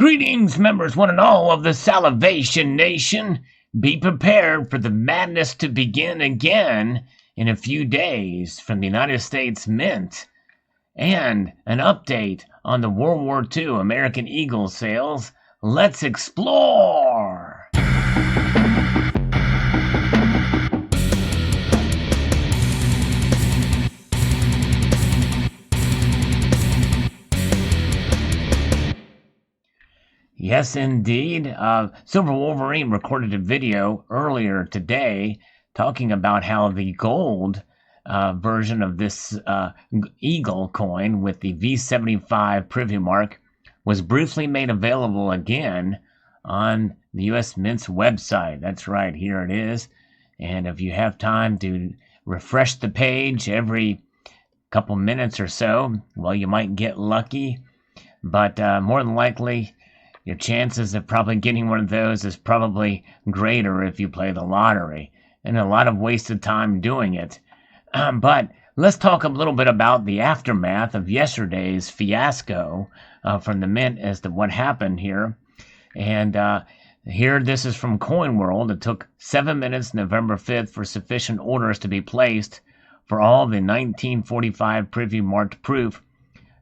Greetings, members, one and all of the Salivation Nation. Be prepared for the madness to begin again in a few days from the United States Mint. And an update on the World War II American Eagle sales. Let's explore! Yes, indeed. Silver Wolverine recorded a video earlier today talking about how the gold version of this Eagle coin with the V75 preview mark was briefly made available again on the U.S. Mint's website. That's right, here it is. And if you have time to refresh the page every couple minutes or so, well, you might get lucky. But more than likely, your chances of probably getting one of those is probably greater if you play the lottery, and a lot of wasted time doing it. But let's talk a little bit about the aftermath of yesterday's fiasco from the Mint as to what happened here. And here, this is from Coin World. It took 7 minutes, November 5th, for sufficient orders to be placed for all the 1945 preview marked proof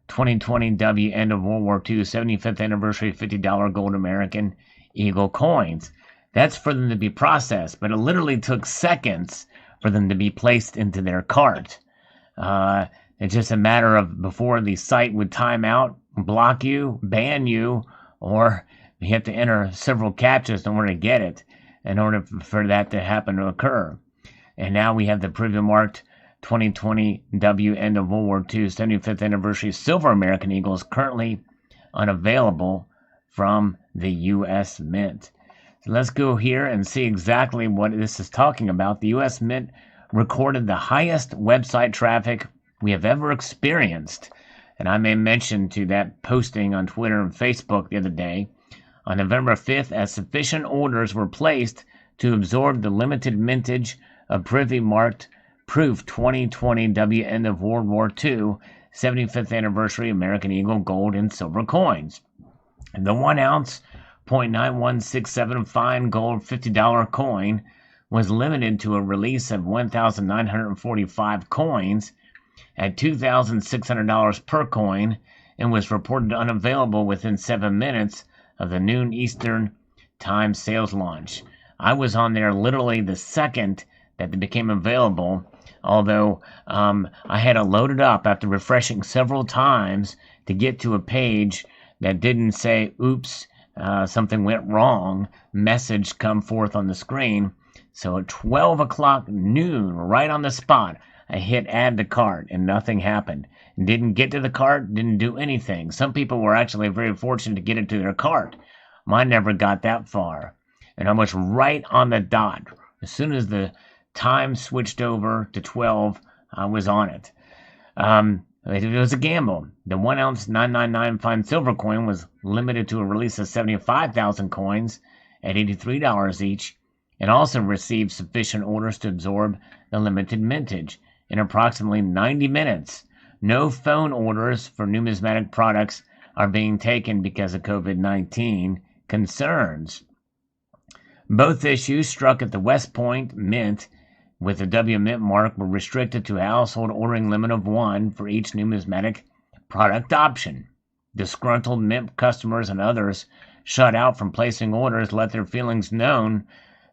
2020 W end of World War II 75th anniversary $50 gold American Eagle coins. That's for them to be processed, but it literally took seconds for them to be placed into their cart. It's just a matter of before the site would time out, block you, ban you, or you have to enter several captchas in order to get it, in order for that to happen to occur. And now we have the preview marked 2020 W end of World War II 75th anniversary silver American Eagle is currently unavailable from the U.S. Mint. So let's go here and see exactly what this is talking about. The U.S. Mint recorded the highest website traffic we have ever experienced. And I may mention to that posting on Twitter and Facebook the other day, on November 5th, as sufficient orders were placed to absorb the limited mintage of preview marked proof 2020 W end of World War II 75th anniversary American Eagle gold and silver coins. And the 1 ounce 0.9167 fine gold $50 coin was limited to a release of 1,945 coins at $2,600 per coin and was reported unavailable within 7 minutes of the noon Eastern Time sales launch. I was on there literally the second that they became available, although I had to load it up after refreshing several times to get to a page that didn't say, oops, something went wrong, message come forth on the screen. So at 12 o'clock noon, right on the spot, I hit add to cart and nothing happened. Didn't get to the cart, didn't do anything. Some people were actually very fortunate to get it to their cart. Mine never got that far. And I was right on the dot. As soon as the time switched over to 12, I was on it. It was a gamble. The 1 ounce 999 fine silver coin was limited to a release of 75,000 coins at $83 each, and also received sufficient orders to absorb the limited mintage in approximately 90 minutes. No phone orders for numismatic products are being taken because of COVID-19 concerns. Both issues struck at the West Point Mint with the W Mint mark were restricted to a household ordering limit of 1 for each numismatic product option. Disgruntled Mint customers and others shut out from placing orders let their feelings known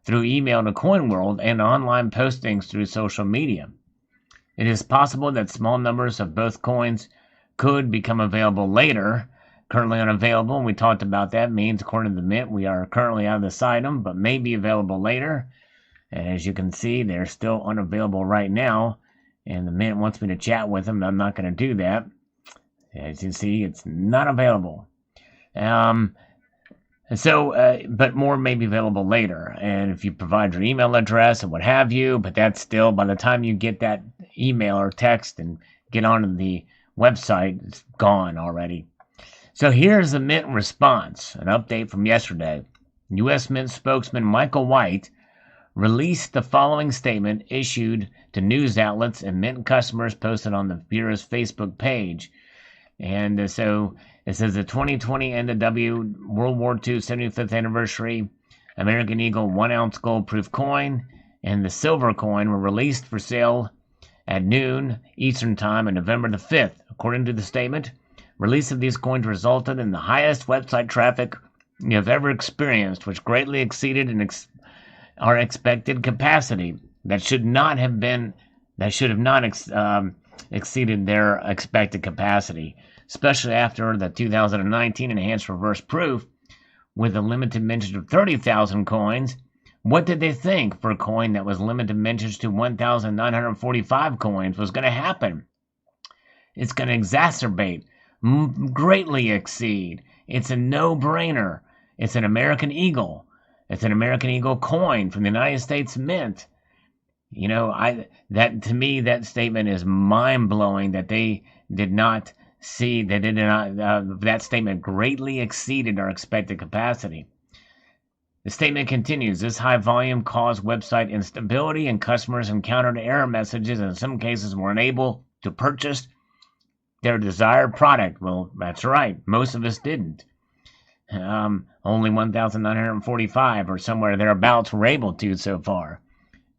through email to CoinWorld and online postings through social media. It is possible that small numbers of both coins could become available later. Currently unavailable, and we talked about that, means according to the Mint we are currently out of this item, but may be available later. And as you can see, they're still unavailable right now, and the Mint wants me to chat with them, but I'm not going to do that. As you can see, it's not available. But more may be available later, and if you provide your email address and what have you, but that's still, by the time you get that email or text and get onto the website, it's gone already. So here's the Mint response, an update from yesterday. U.S. Mint spokesman Michael White released the following statement issued to news outlets and Mint customers posted on the Bureau's Facebook page. And so it says the 2020 NW World War II 75th anniversary American Eagle 1 ounce gold proof coin and the silver coin were released for sale at noon Eastern Time on November the 5th. According to the statement, release of these coins resulted in the highest website traffic you have ever experienced, which greatly exceeded our expected capacity. That should have not exceeded their expected capacity, especially after the 2019 enhanced reverse proof with a limited mintage of 30,000 coins. What did they think for a coin that was limited mintage to 1,945 coins was going to happen? It's going to exacerbate, greatly exceed. It's a no-brainer. It's an American Eagle. It's an American Eagle coin from the United States Mint. To me, that statement is mind-blowing that they did not see, that statement greatly exceeded our expected capacity. The statement continues, this high volume caused website instability and customers encountered error messages and in some cases were unable to purchase their desired product. Well, that's right. Most of us didn't. Only 1,945 or somewhere thereabouts were able to so far.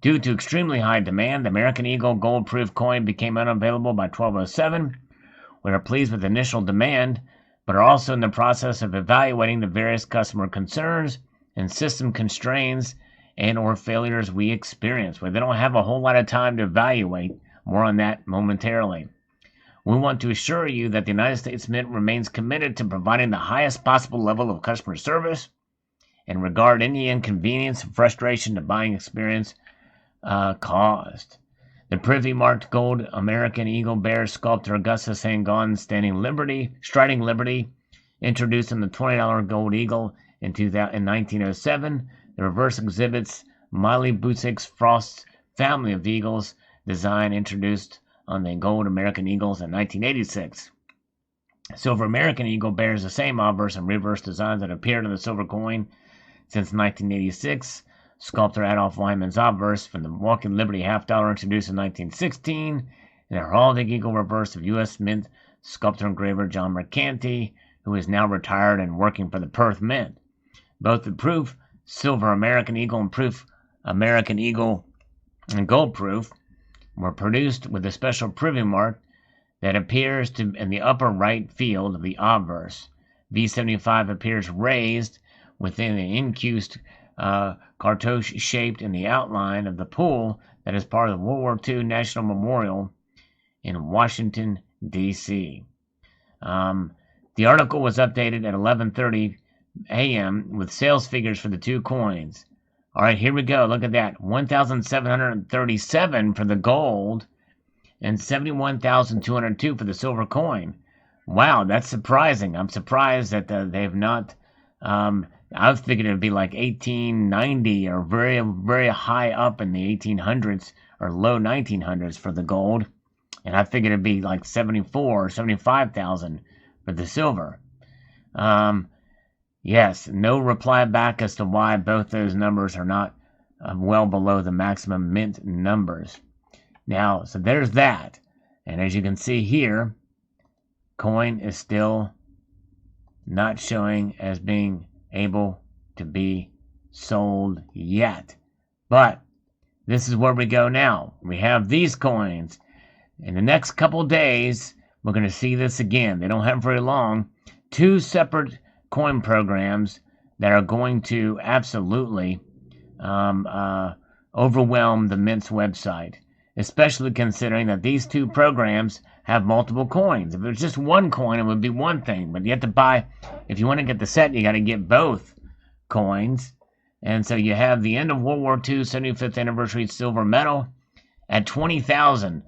Due to extremely high demand, the American Eagle gold proof coin became unavailable by 12:07. We are pleased with initial demand, but are also in the process of evaluating the various customer concerns and system constraints and or failures we experience. Well, they don't have a whole lot of time to evaluate. More on that momentarily. We want to assure you that the United States Mint remains committed to providing the highest possible level of customer service and regard any inconvenience and frustration the buying experience caused. The privy marked gold American Eagle bear sculptor Augustus Sangon striding liberty, introduced in the $20 gold eagle in 1907. The reverse exhibits Miley Busick's Frost's family of eagles design introduced on the gold American Eagles in 1986. Silver American Eagle bears the same obverse and reverse designs that appeared on the silver coin since 1986. Sculptor Adolf Wyman's obverse from the Walking Liberty $half introduced in 1916, and the heraldic eagle reverse of U.S. Mint sculptor engraver John Mercanti, who is now retired and working for the Perth Mint. Both the proof Silver American Eagle and proof American Eagle and gold proof were produced with a special privy mark that appears in the upper right field of the obverse. V75 appears raised within the incused cartouche shaped in the outline of the pool that is part of the World War II National Memorial in Washington, D.C. The article was updated at 11:30 a.m. with sales figures for the two coins. All right, here we go. Look at that. 1,737 for the gold and 71,202 for the silver coin. Wow, that's surprising. I'm surprised that they've not... I was thinking it would be like 1890 or very, very high up in the 1800s or low 1900s for the gold. And I figured it'd be like 74 or 75,000 for the silver. Yes, no reply back as to why both those numbers are not well below the maximum mint numbers. Now, so there's that. And as you can see here, coin is still not showing as being able to be sold yet. But this is where we go now. We have these coins. In the next couple days, we're going to see this again. They don't have very long. Two separate coin programs that are going to absolutely overwhelm the Mint's website, especially considering that these two programs have multiple coins. If it was just one coin, it would be one thing, but you have to buy, if you want to get the set, you got to get both coins. And so you have the end of World War II 75th anniversary silver medal at 20,000.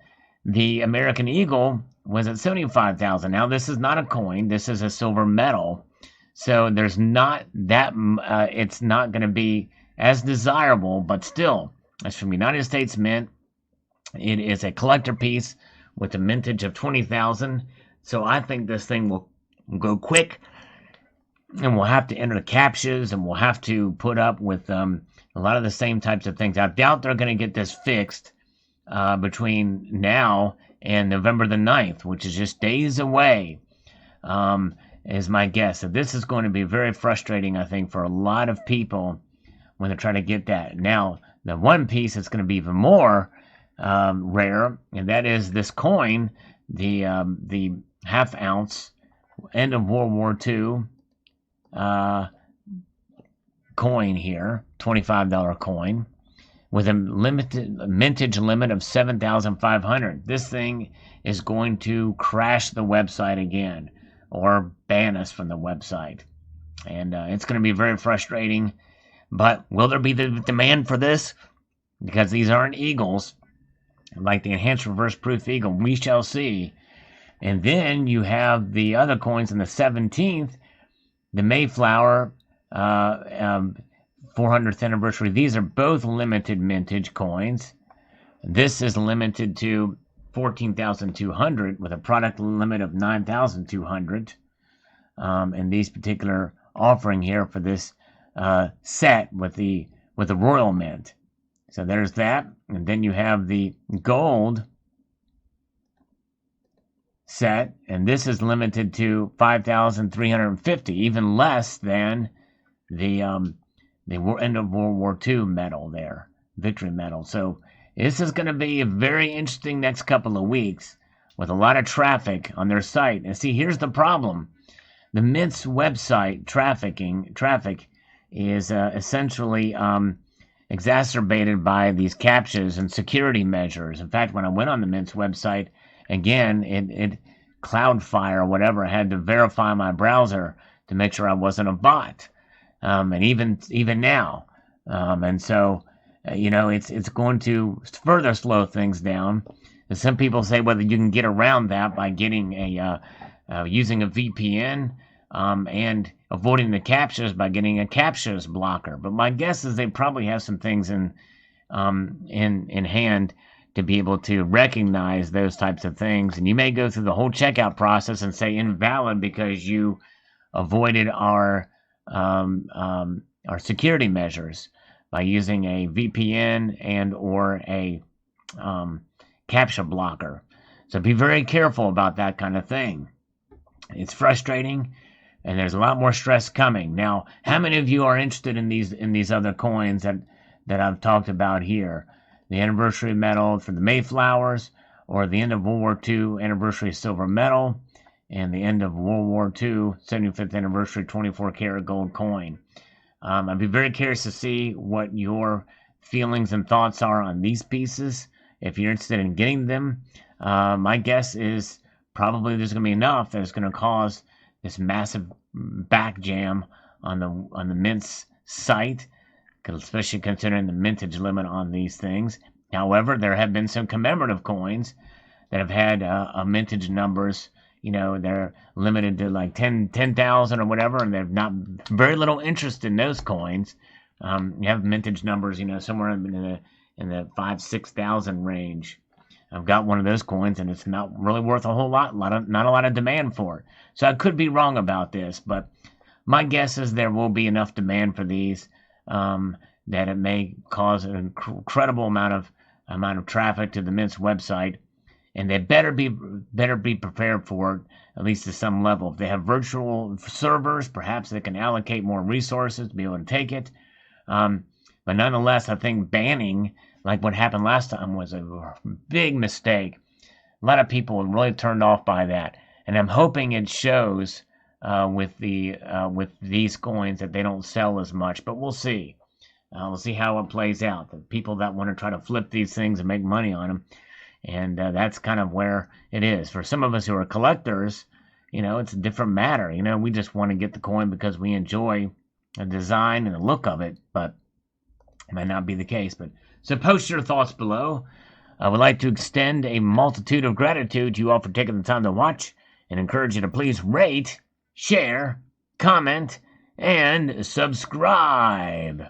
The American Eagle was at 75,000. Now this is not a coin, this is a silver medal. So there's not that, it's not going to be as desirable, but still, it's from United States Mint. It is a collector piece with a mintage of 20,000. So I think this thing will go quick, and we'll have to enter the captchas, and we'll have to put up with a lot of the same types of things. I doubt they're going to get this fixed between now and November the 9th, which is just days away. is my guess. So this is going to be very frustrating, I think, for a lot of people when they try to get that. Now, the one piece that's going to be even more rare, and that is this coin, the half ounce end of World War II coin here, $25 coin, with a limited mintage limit of 7,500. This thing is going to crash the website again, or ban us from the website, and it's going to be very frustrating. But will there be the demand for this? Because these aren't eagles, like the enhanced reverse proof eagle. We shall see. And then you have the other coins in the 17th, the Mayflower 400th anniversary. These are both limited mintage coins. This is limited to 14,200 with a product limit of 9,200. And these particular offering here for this set with the Royal Mint. So there's that. And then you have the gold set, and this is limited to 5,350, even less than the end of World War II medal there, victory medal. So this is going to be a very interesting next couple of weeks with a lot of traffic on their site. And see, here's the problem. The Mint's website traffic is essentially exacerbated by these CAPTCHAs and security measures. In fact, when I went on the Mint's website, again, it Cloudfire or whatever, I had to verify my browser to make sure I wasn't a bot. And even now. And so, it's going to further slow things down. And some people say whether you can get around that by getting using a VPN, and avoiding the CAPTCHAs by getting a CAPTCHAs blocker. But my guess is they probably have some things in hand to be able to recognize those types of things. And you may go through the whole checkout process and say invalid because you avoided our security measures by using a VPN and or a CAPTCHA blocker. So be very careful about that kind of thing. It's frustrating, and there's a lot more stress coming. Now, how many of you are interested in these other coins that I've talked about here? The anniversary medal for the Mayflowers, or the end of World War II anniversary silver medal, and the end of World War II 75th anniversary 24-karat gold coin. I'd be very curious to see what your feelings and thoughts are on these pieces. If you're interested in getting them, my guess is probably there's going to be enough that it's going to cause this massive back jam on the Mint's site, especially considering the mintage limit on these things. However, there have been some commemorative coins that have had mintage numbers. They're limited to like 10,000 or whatever, and they've not very little interest in those coins. You have mintage numbers, somewhere in the 5,000-6,000 range. I've got one of those coins, and it's not really worth a whole lot. Not a lot of demand for it. So I could be wrong about this, but my guess is there will be enough demand for these that it may cause an incredible amount of traffic to the Mint's website, and they better be prepared for it, at least to some level. If they have virtual servers, perhaps they can allocate more resources to be able to take it. But nonetheless, I think banning, like what happened last time, was a big mistake. A lot of people were really turned off by that, and I'm hoping it shows with these coins that they don't sell as much. But we'll see. We'll see how it plays out. The people that want to try to flip these things and make money on them, and that's kind of where it is. For some of us who are collectors, it's a different matter. We just want to get the coin because we enjoy the design and the look of it, but it might not be the case. So post your thoughts below. I would like to extend a multitude of gratitude to you all for taking the time to watch, and encourage you to please rate, share, comment, and subscribe.